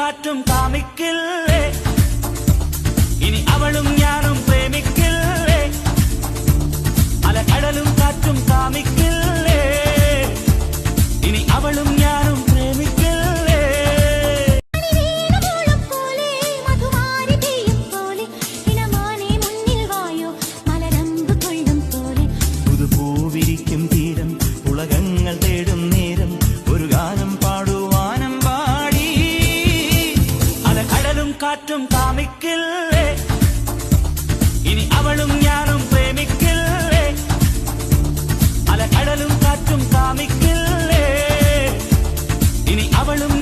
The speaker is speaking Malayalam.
കാറ്റും കാമിക്കില്ലേ ഇനി അവളും ഞാനും പ്രേമിക്കില്ലേ അലകടലും കാറ്റും കാമിക്കില്ലേ ഇനി അവളും ഞാനും പ്രേമിക്കില്ലേ പുതുപൂവിരിക്കും തീരം ഉലകങ്ങൾ തേടും നേരം ഒരു ഗാനം പാടുവാനം പാടി അലകടലും കാറ്റും കാമിക്കില്ലേ ഇനി അവളും ഞാനും പ്രേമിക്കില്ലേ അലകടലും കാറ്റും കാമിക്കില്ലേ ഇനി അവളും